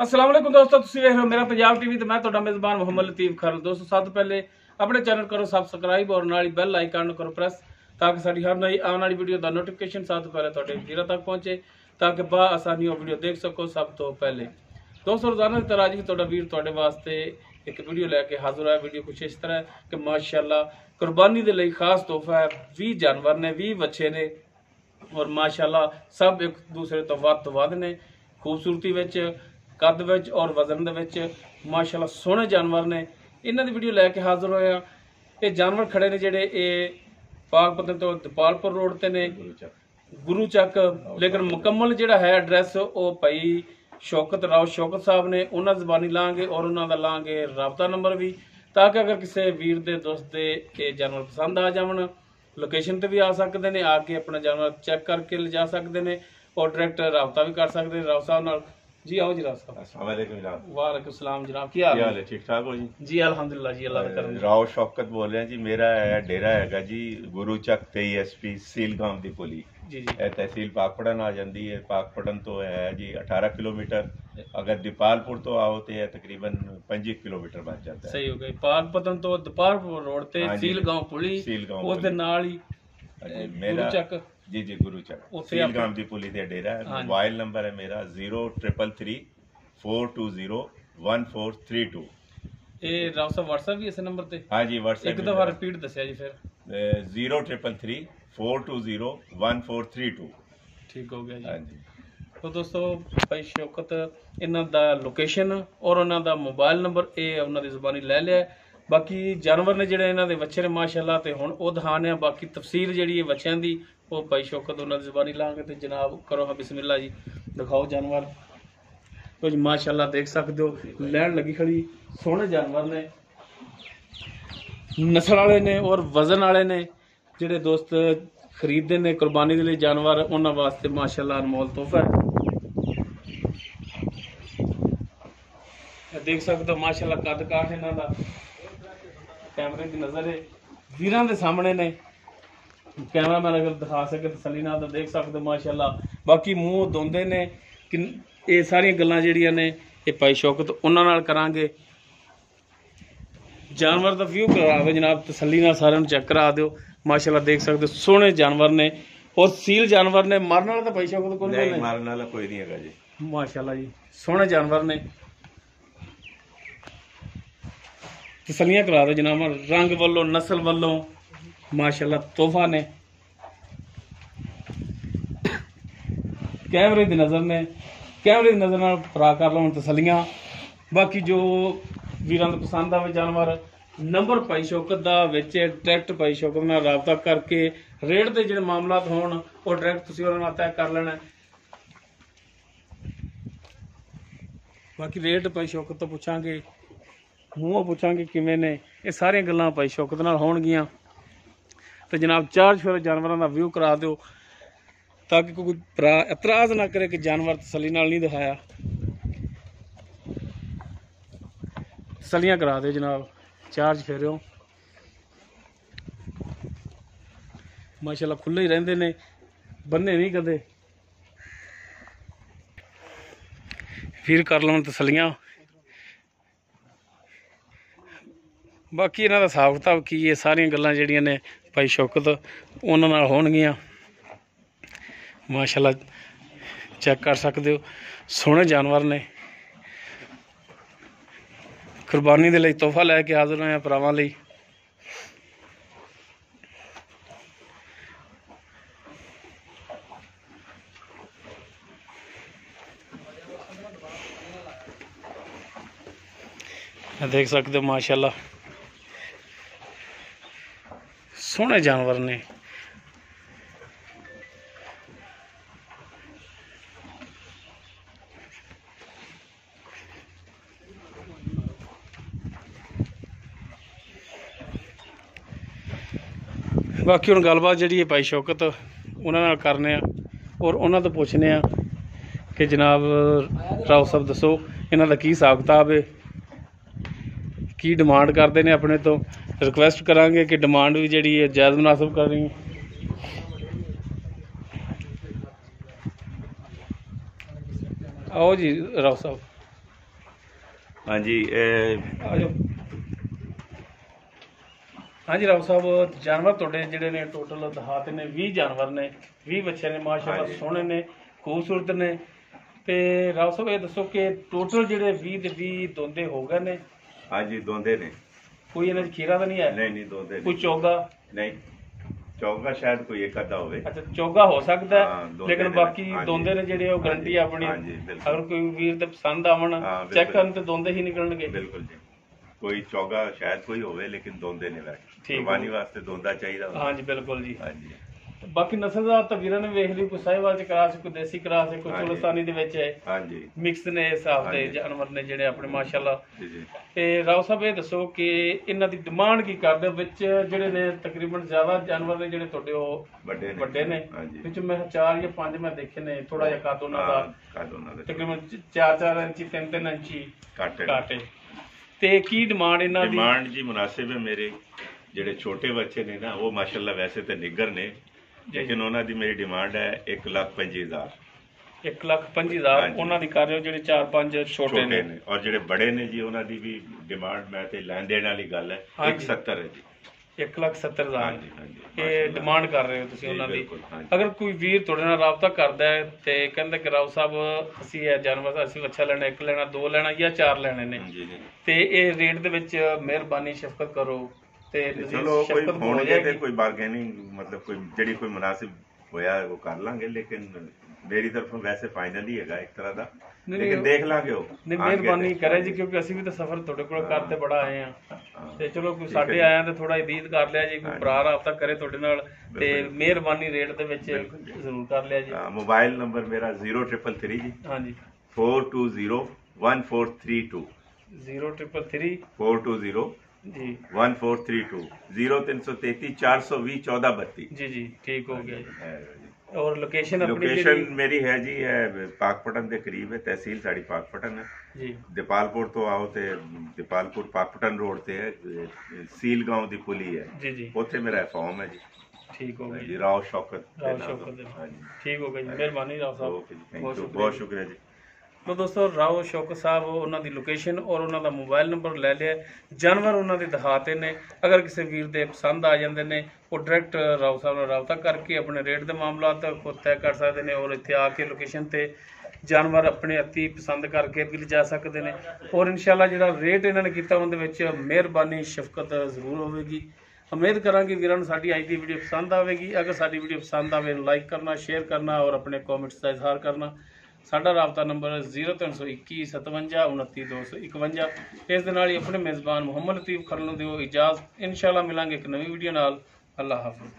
अस्सलाम वालेकुम दोस्तों, तुसीं देख रहे हो मेरा पंजाब टीवी ਤੇ ਮੈਂ ਤੁਹਾਡਾ ਮੇਜ਼ਬਾਨ ਮੁਹੰਮਦ ਲਤੀਫ ਖਰ। ਦੋਸਤੋ ਸਭ ਤੋਂ ਪਹਿਲੇ ਆਪਣੇ ਚੈਨਲ ਕਰੋ ਸਬਸਕ੍ਰਾਈਬ ਔਰ ਨਾਲ ਹੀ ਬੈਲ ਆਈਕਨ ਕਰੋ ਪ੍ਰੈਸ ਤਾਂ ਕਿ ਸਾਡੀ ਹਰ ਨਈ ਆਉਣ ਵਾਲੀ ਵੀਡੀਓ ਦਾ ਨੋਟੀਫਿਕੇਸ਼ਨ ਸਭ ਤੋਂ ਪਹਿਲੇ ਤੁਹਾਡੇ ਵੀਰਾਂ ਤੱਕ ਪਹੁੰਚੇ ਤਾਂ ਕਿ ਬਾ ਆਸਾਨੀ ਉਹ ਵੀਡੀਓ ਦੇਖ ਸਕੋ ਸਭ ਤੋਂ ਪਹਿਲੇ। ਦੋਸਤੋ ਰੋਜ਼ਾਨਾ ਦੀ ਤਰ੍ਹਾਂ ਅੱਜ ਵੀ ਤੁਹਾਡਾ ਵੀਰ ਤੁਹਾਡੇ ਵਾਸਤੇ ਇੱਕ ਵੀਡੀਓ ਲੈ ਕੇ ਹਾਜ਼ਰ ਹੋਇਆ। ਵੀਡੀਓ ਕੁਛ ਇਸ ਤਰ੍ਹਾਂ ਹੈ ਕਿ ਮਾਸ਼ਾਅੱਲਾ ਕੁਰਬਾਨੀ ਦੇ ਲਈ ਖਾਸ ਤੋਹਫਾ ਹੈ। 20 ਜਾਨਵਰ ਨੇ, 20 ਬੱਚੇ ਨੇ ਔਰ ਮਾਸ਼ਾਅੱਲਾ ਸਭ ਇੱਕ ਦੂਸਰੇ ਤੋਂ ਵੱਧ ਨੇ ਖੂਬਸੂਰਤੀ ਵਿੱਚ, ਕੱਦ ਵਿੱਚ ਔਰ ਵਜ਼ਨ ਦੇ ਵਿੱਚ। ਮਾਸ਼ਾਅੱਲਾ ਸੋਹਣੇ ਜਾਨਵਰ ਨੇ, ਇਹਨਾਂ ਦੀ ਵੀਡੀਓ ਲੈ ਕੇ ਹਾਜ਼ਰ ਹੋਏ ਆ। ਇਹ ਜਾਨਵਰ ਖੜੇ ਨੇ ਜਿਹੜੇ ਇਹ ਪਾਕਪਤਨ ਤੋਂ ਦਪਾਲਪੁਰ ਰੋਡ ਤੇ ਨੇ, ਗੁਰੂ ਚੱਕ। ਲੇਕਿਨ ਮੁਕੰਮਲ ਜਿਹੜਾ ਹੈ ਐਡਰੈਸ ਉਹ ਭਾਈ ਸ਼ੌਕਤ ਰਾਓ ਸ਼ੌਕਤ ਸਾਹਿਬ ਨੇ, ਉਹਨਾਂ ਜ਼ਬਾਨੀ ਲਾਂਗੇ ਔਰ ਉਹਨਾਂ ਦਾ ਲਾਂਗੇ ਰਾਬਤਾ ਨੰਬਰ ਵੀ, ਤਾਂ ਕਿ ਅਗਰ ਕਿਸੇ ਵੀਰ ਦੇ ਦੋਸਤ ਦੇ ਇਹ ਜਾਨਵਰ ਪਸੰਦ ਆ ਜਾਵਣ ਲੋਕੇਸ਼ਨ ਤੇ ਵੀ ਆ ਸਕਦੇ ਨੇ, ਆ ਕੇ ਆਪਣਾ ਜਾਨਵਰ ਚੈੱਕ ਕਰਕੇ ਲਿਜਾ ਸਕਦੇ ਨੇ ਔਰ ਡਾਇਰੈਕਟ ਰਾਬਤਾ ਵੀ ਕਰ ਸਕਦੇ ਨੇ ਰਾਓ ਸਾਹਿਬ ਨਾਲ। जी आओ जी राव साहब। अस्सलाम वालेकुम जनाब। वालेकुम सलाम जनाब, क्या हाल है? ठीक ठाक हो जी? जी अल्हम्दुलिल्लाह जी, अल्लाह का करम। राव शौकत बोल रहे हैं जी। मेरा है डेरा हैगा जी गुरु चक TSP सील गांव दी पुली जी। तहसील पाकपड़न आ जाती है। पाकपड़न तो है जी 18 किलोमीटर, अगर दीपालपुर तो आओ तो है तकरीबन 25 किलोमीटर बन जाता है। सही हो गई। पाकपतन तो दीपालपुर रोड ते सील गांव पुली उस दे नाल ही मेरा चक जी गुरु चक सील गांव दी पुली ते डेरा है। मोबाइल नंबर है मेरा 0333 420 1432। ਇਹ ਰਾਓ ਸਾਹਿਬ WhatsApp ਵੀ ਇਸੇ ਨੰਬਰ ਤੇ? हाँ जी WhatsApp ਇੱਕ ਦਫਾ ਰਿਪੀਟ ਦੱਸਿਆ ਜੀ ਫਿਰ। 0333 420 1432। ਠੀਕ ਹੋ ਗਿਆ ਜੀ। हाँ जी। तो दोस्तों भाई शौकत ਇਹਨਾਂ ਦਾ ਲੋਕੇਸ਼ਨ ਔਰ ਉਹਨਾਂ ਦਾ ਮੋਬਾਈਲ ਨੰਬਰ ਇਹ ਉਹਨਾਂ ਦੀ ਜ਼ੁਬਾਨੀ ਲੈ ਲਿਆ। ਬਾਕੀ ਜਾਨਵਰ ਨੇ ਜਿਹੜੇ ਇਹਨਾਂ ਦੇ ਬੱਚੇ ਨੇ ਮਾਸ਼ਾਅੱਲਾ ਤੇ ਹੁਣ ਉਹ ਦਿਖਾਣੇ ਆ। ਬਾਕੀ ਤਫਸੀਰ ਜਿਹੜੀ ਹੈ ਬੱਚਿਆਂ ਦੀ ਉਹ ਭਾਈ ਸ਼ੌਕਤ ਉਹਨਾਂ ਦੀ ਜ਼ੁਬਾਨੀ ਲਾਂਗੇ ਤੇ ਜਨਾਬ ਕਰੋ ਹਾਂ ਬਿਸਮਿਲ੍ਲਾ ਜੀ, ਦਿਖਾਓ ਜਾਨਵਰ। ਕੁਝ ਮਾਸ਼ਾਅੱਲਾ ਦੇਖ ਸਕਦੇ ਹੋ, ਲੈਣ ਲੱਗੀ ਖੜੀ ਸੋਹਣੇ ਜਾਨਵਰ ਨੇ, ਨਸਲ ਵਾਲੇ ਨੇ ਔਰ ਵਜ਼ਨ ਵਾਲੇ ਨੇ। ਜਿਹੜੇ ਦੋਸਤ ਖਰੀਦਦੇ ਨੇ ਕੁਰਬਾਨੀ ਦੇ ਲਈ ਜਾਨਵਰ ਉਹਨਾਂ ਵਾਸਤੇ ਮਾਸ਼ਾਅੱਲਾ ਅਨਮੋਲ ਤੋਹਫਾ ਹੈ। ਦੇਖ ਸਕਦੇ ਹੋ ਮਾਸ਼ਾਅੱਲਾ ਕੱਦ ਕਾਠ ਇਹਨਾਂ ਦਾ ਕੈਮਰੇ ਦੀ ਨਜ਼ਰ ਹੈ ਵੀਰਾਂ ਦੇ ਸਾਹਮਣੇ ਨੇ। कैमरामैन अगर दिखा सके तसली नाल तो देख सकते माशाअल्लाह। बाकी मूँह धोंदे ने कि ये सारियां गल्लां जिहड़ियां ने ये भाई शौकत उन्हां नाल करांगे। जानवर दा व्यू करा दो जनाब, तसली नाल सारियां नूं चेक करा दिओ। माशाअल्लाह देख सकते सोहणे जानवर ने और सील जानवर ने। मारन वाला तो भाई शौकत कोई नहीं, मारन वाला कोई नहीं हैगा जी। माशाअल्लाह जी सोहणे जानवर ने, तसलियां करा दो जनाब। रंग वालों नस्ल वालों माशाअल्लाह तोहफा ने। कैमरे की नज़र ने, कैमरे की नज़र नाल भरा कर लो तसलियां। बाकी जो वीरां नूं पसंद आवे जानवर, नंबर भाई शौकत दा विच डायरैक्ट भाई शौकत नाल राबता करके रेट दे जिहड़े मामलात होण ਉਹ डायरैक्ट तुसीं उहनां नाल तय कर लेना। बाकी रेट भाई शौकत तो पुछांगे, मूँहों पुछांगे किवें ने, ये सारियां गल्लां भाई शौकत नाल होणगीਆਂ। तो जनाब चार्ज फिर जानवरों का व्यू करा दो ताकि कोई भरा एतराज़ ना करे कि जानवर तसली नाल नहीं दिखाया। तसलियां करा दो जनाब, चार्ज फेरो। माशाअल्लाह खुले ही रहंदे ने, बन्ने नहीं कदे। फिर कर लो तसलियां। बाकी इन्हां दा हिसाब किताब की है, सारियां गल्लां जिहड़ियां ने भाई शौकत उन्हां नाल होणगीਆਂ। माशाअल्लाह चेक कर सकते हो, सोहणे जानवर ने। कुर्बानी दे लई तोहफा लैके हाज़र होए भरावां लई। देख सकते हो माशाअल्लाह सोहने जानवर ने। बाकी हुण गलबात जिहड़ी है भाई शौकत उन्हां नाल करने और उन्हां तो पुछने कि जनाब राव साहब दसो इन्हां दा की हिसाब किताब है, की डिमांड करते हैं अपने तो। रिक्वेस्ट करांगे कि डिमांड भी जी है जायज़ मुनासिब कर रही है। आओ जी राव साहब। हाँ जी ਆ ਜਾਓ। ਹਾਂਜੀ ਰਾਓ ਸਾਹਿਬ, ਜਾਨਵਰ ਤੁਹਾਡੇ ਜਿਹੜੇ ਨੇ ਟੋਟਲ ਦਿਖਾਤ ਨੇ 20 ਜਾਨਵਰ ਨੇ, 20 ਬੱਚੇ ਨੇ, ਮਾਸ਼ਾਅੱਲਾ ਹਾਂਜੀ। ਸੋਹਣੇ ਨੇ, ਖੂਬਸੂਰਤ ਨੇ। ਤੇ ਰਾਓ ਸਾਹਿਬ ਇਹ ਦੱਸੋ ਕਿ ਟੋਟਲ ਜਿਹੜੇ 20 ਦੇ 20 ਦੋਂਦੇ ਹੋ ਗਏ ਨੇ? हाँ जी दोंदे ने। ਕੋਈ ਇਹਨਾਂ 'ਚ ਖੀਰਾ ਤਾਂ ਨਹੀਂ ਹੈ? नहीं नहीं दोंदे ਕੋਈ नहीं। ਚੋਗਾ? नहीं चौगा शायद कोई एक आधा होवे। ਅੱਛਾ ਚੋਗਾ ਹੋ ਸਕਦਾ ਹੈ, ਹਾਂ, ਦੋਂਦੇ ਲੇਕਿਨ ਨੇ। ਬਾਕੀ ਹਾਂਜੀ। ਦੋਂਦੇ ਨੇ ਜਿਹੜੇ ਉਹ ਗਰੰਟੀ ਆਪਣੀ। ਹਾਂਜੀ, ਬਿਲਕੁਲ। ਅਗਰ ਕੋਈ ਵੀਰ ਤੇ ਪਸੰਦ ਆਵਣ ਹਾਂ, ਬਿਲਕੁਲ। ਚੈੱਕ ਕਰਨ ਤੇ ਦੋਂਦੇ ਹੀ ਨਿਕਲਣਗੇ। बिल्कुल जी। कोई चौगा शायद कोई होवे लेकिन दोंदे ने वैसे। ठीक है। कुर्बानी वास्ते दोंदा चाहिए। ਹਾਂਜੀ ਬਿਲਕੁਲ ਜੀ। हाँ जी ਬਾਕੀ ਨਸਲ ਦਾ ਤਾਂ ਵੀਰਾਂ ਨੇ ਵੇਖ ਲਈ, ਕੋਈ ਸਾਹੀਵਾਲ ਚ ਕਰਾਸ, ਕੋਈ ਦੇਸੀ ਕਰਾਸ, ਕੋਈ ਹਾਂਜੀ। ਚੁਲਸਤਾਨੀ ਦੇ ਵਿੱਚ ਹੈ, हाँ जी ਮਿਕਸ ਨੇ ਇਸ ਹਿਸਾਬ ਦੇ ਹਾਂਜੀ। ਜਾਨਵਰ ਨੇ ਜਿਹੜੇ ਆਪਣੇ ਮਾਸ਼ਾਅੱਲਾ। जी जी। ਤੇ ਰਾਓ ਸਾਹਿਬ ਇਹ ਦੱਸੋ ਕਿ ਇਹਨਾਂ ਦੀ ਡਿਮਾਂਡ ਕੀ ਕਰਦੇ ਹੋ? ਵਿੱਚ ਜਿਹੜੇ ਨੇ ਤਕਰੀਬਨ ਜ਼ਿਆਦਾ ਜਾਨਵਰ ਨੇ ਜਿਹੜੇ ਤੁਹਾਡੇ ਉਹ बड़े ਵੱਡੇ ਨੇ, हाँ जी। ਵਿੱਚ ਮੈਂ 4 ਜਾਂ 5 ਮੈਂ ਦੇਖੇ ਨੇ, ਥੋੜਾ ਜਿਹਾ ਕੱਦ ਉਹਨਾਂ ਦਾ ਕੱਦ ਉਹਨਾਂ ਦਾ ਤਕਰੀਬਨ 4-4 ਇੰਚੀ 3-3 ਇੰਚੀ ਘੱਟ ਹੈ। ਕਾਟੇ। ਤੇ ਕੀ ਡਿਮਾਂਡ ਇਹਨਾਂ ਦੀ? ਡਿਮਾਂਡ ਜੀ ਮੁਨਾਸਿਬ ਹੈ। ਮੇਰੇ ਜਿਹੜੇ ਛੋਟੇ ਬੱਚੇ ਨੇ ਨਾ ਉਹ ਮਾਸ਼ਾਅੱਲਾ ਵੈਸੇ ਤੇ ਨਿੱਗਰ ਨੇ, ਲੇਕਿਨ ਉਹਨਾਂ ਦੀ ਮੇਰੀ ਡਿਮਾਂਡ ਹੈ 1,25,000। 1,25,000 ਹਾਂਜੀ। ਉਹਨਾਂ ਦੀ ਕਰ ਰਹੇ ਹੋ, ਜਿਹੜੇ 4-5 ਛੋਟੇ ਨੇ। ਔਰ ਜਿਹੜੇ ਬੜੇ ਨੇ ਜੀ ਉਹਨਾਂ ਦੀ ਵੀ ਡਿਮਾਂਡ, ਮੈਂ ਤੇ ਲੈਣ ਦੇਣ ਵਾਲੀ ਗੱਲ ਹੈ, ਹਾਂਜੀ। 1,70 ਹੈ ਜੀ। 1,70,000 ਹਾਂਜੀ ਹਾਂਜੀ ਇਹ ਮਾਸ਼ਾਅੱਲਾ। ਡਿਮਾਂਡ ਕਰ ਰਹੇ ਹੋ ਤੁਸੀਂ ਜੀ, ਉਹਨਾਂ ਦੀ। ਬਿਲਕੁਲ, ਹਾਂਜੀ। ਅਗਰ ਕੋਈ ਵੀਰ ਤੁਹਾਡੇ ਨਾਲ ਰਾਬਤਾ ਕਰਦਾ ਹੈ ਤੇ ਕਹਿੰਦਾ ਕਿ ਰਾਓ ਸਾਹਿਬ ਅਸੀਂ ਇਹ ਜਾਨਵਰ ਅਸੀਂ ਅੱਛਾ ਲੈਣਾ, 1 ਲੈਣਾ, 2 ਲੈਣਾ ਜਾਂ 4 ਲੈਣੇ ਨੇ, ਜੀ ਜੀ। ਤੇ ਇਹ ਰੇਟ ਦੇ ਵਿੱਚ ਮਿਹਰਬਾਨੀ ਸ਼ਫਕਤ ਕਰੋ ਤੇ ਤੇ ਤੁਸੀਂ ਚਲੋ ਕੋਈ ਸ਼ਫਕਤ ਹੋ ਹੋਣਗੇ ਤੇ ਜਾਏਗੀ। ਕੋਈ ਬਾਰਗੇਨਿੰਗ ਮਤਲਬ ਕੋਈ ਜਿਹੜੀ ਕੋਈ ਮੁਨਾਸਿਬ ਹੋਇਆ ਉਹ ਕਰ ਲਾਂਗੇ, ਲੇਕਿਨ ਮੇਰੀ ਤਰਫੋਂ ਵੈਸੇ ਫਾਈਨਲ ਹੀ ਹੈਗਾ ਇੱਕ ਤਰ੍ਹਾਂ ਦਾ, ਨਹੀਂ, ਲੇਕਿਨ ਦੇਖ ਲਾਂਗੇ ਉਹ ਨਹੀਂ ਆਣਗੇ ਤੇ। ਮਿਹਰਬਾਨੀ ਕਰੇ ਜੀ, ਕਿਉਂਕਿ ਅਸੀਂ ਵੀ ਤਾਂ ਸਫ਼ਰ ਤੁਹਾਡੇ ਕੋਲ ਕਰਦੇ ਬੜਾ ਆਏ ਆ। ਹਾਂ। ਤੇ ਚਲੋ ਕੋਈ ਠੀਕ ਹੈ ਸਾਡੇ ਜੀ। ਆਇਆਂ ਤੇ ਥੋੜਾ ਇਦੀਦ ਕਰ ਲਿਆ ਜੀ, ਕੋਈ ਹਾਂਜੀ। ਭਰਾ ਰਾਬਤਾ ਕਰੇ ਤੁਹਾਡੇ ਨਾਲ ਤੇ ਬਿਲਕੁਲ। ਮਿਹਰਬਾਨੀ ਰੇਟ ਦੇ ਵਿੱਚ ਬਿਲਕੁਲ ਜੀ। ਜ਼ਰੂਰ ਕਰ ਲਿਆ ਜੀ। ਮੋਬਾਈਲ ਨੰਬਰ ਮੇਰਾ 0333 ਜੀ ਹਾਂਜੀ 4201432 0333 420 ਜੀ 1432 0333 420 1432। ਜੀ ਜੀ ਠੀਕ ਹੋ ਗਿਆ ਜੀ। ਹੈ ਔਰ ਲੋਕੇਸ਼ਨ ਆਪਣੀ ਲੋਕੇਸ਼ਨ ਜਿਹੜੀ ਮੇਰੀ ਹੈ ਜੀ ਪਾਕਪਟਨ ਦੇ ਕਰੀਬ ਹੈ, ਤਹਿਸੀਲ ਸਾਡੀ ਪਾਕਪਟਨ ਹੈ। ਜੀ ਦੀਪਾਲਪੁਰ ਤੋਂ ਆਓ ਤੇ ਦੀਪਾਲਪੁਰ ਪਾਕਪਟਨ ਰੋਡ ਤੇ ਹੈ, ਸੀਲ ਗਾਉਂ ਦੀ ਪੁਲੀ ਹੈ, ਜੀ ਜੀ ਉੱਥੇ ਮੇਰਾ ਫਾਰਮ ਹੈ ਜੀ। ਠੀਕ ਹੋ ਗਿਆ ਜੀ ਜੀ। ਰਾਓ ਸ਼ੌਕਤ ਦੇ ਰਾਓ ਨਾਮ ਸ਼ੌਕਤ ਤੋਂ। ਦੇ ਨਾਮ। ਹਾਂਜੀ ਠੀਕ ਹੋ ਗਿਆ ਜੀ, ਮਿਹਰਬਾਨੀ ਰਾਓ ਸਾਹਿਬ। ਓਕੇ ਜੀ, ਥੈਂਕ ਬਹੁਤ ਯੂ, ਸ਼ੁਕਰੀਆ ਬਹੁਤ ਜੀ। ਸ਼ੁਕਰੀਆ ਜੀ। तो दोस्तों राव शौकत साहब ਉਹਨਾਂ ਦੀ ਲੋਕੇਸ਼ਨ ਔਰ ਉਹਨਾਂ ਦਾ ਮੋਬਾਈਲ ਨੰਬਰ ਲੈ ਲਿਆ। ਜਾਨਵਰ ਉਹਨਾਂ ਦੇ ਦਿਖਾਤੇ ਨੇ, ਅਗਰ ਕਿਸੇ ਵੀਰ ਦੇ ਪਸੰਦ ਆ ਜਾਂਦੇ ਨੇ ਉਹ ਡਾਇਰੈਕਟ ਰਾਓ ਸਾਹਿਬ ਨਾਲ ਰਾਬਤਾ ਕਰਕੇ ਆਪਣੇ ਰੇਟ ਦੇ ਮਾਮਲਾਤ ਖੁਦ ਤੈਅ ਕਰ ਸਕਦੇ ਨੇ, ਔਰ ਇੱਥੇ ਆ ਕੇ ਲੋਕੇਸ਼ਨ ਤੇ ਜਾਨਵਰ ਆਪਣੇ ਹੱਥੀਂ ਪਸੰਦ ਕਰਕੇ ਵੀ ਲਿਜਾ ਸਕਦੇ ਨੇ। ਔਰ ਇਨਸ਼ਾਅੱਲਾ ਜਿਹੜਾ ਰੇਟ ਇਹਨਾਂ ਨੇ ਕੀਤਾ ਉਹਦੇ ਵਿੱਚ ਮਿਹਰਬਾਨੀ ਸ਼ਫਕਤ ਜ਼ਰੂਰ ਹੋਵੇਗੀ। ਉਮੀਦ ਕਰਾਂਗੇ ਵੀਰਾਂ ਨੂੰ ਸਾਡੀ ਅੱਜ ਦੀ ਵੀਡੀਓ ਪਸੰਦ ਆਵੇਗੀ। ਅਗਰ ਸਾਡੀ ਵੀਡੀਓ ਪਸੰਦ ਆਵੇ ਲਾਈਕ ਕਰਨਾ, ਸ਼ੇਅਰ ਕਰਨਾ ਔਰ ਆਪਣੇ ਕਮੈਂਟਸ ਦਾ ਇਜ਼ਹਾਰ ਕਰਨਾ। ਸਾਡਾ ਰਾਬਤਾ ਨੰਬਰ 0321 57 29 251। ਇਸ ਦੇ ਨਾਲ ਹੀ ਆਪਣੇ ਮੇਜ਼ਬਾਨ ਮੁਹੰਮਦ ਲਤੀਫ ਖਰਲ ਨੂੰ ਦਿਓ ਇਜਾਜ਼ਤ। ਇਨਸ਼ਾਅੱਲਾ ਮਿਲਾਂਗੇ ਇੱਕ ਨਵੀਂ ਵੀਡੀਓ ਨਾਲ। ਅੱਲਾਹ ਹਾਫਿਜ਼।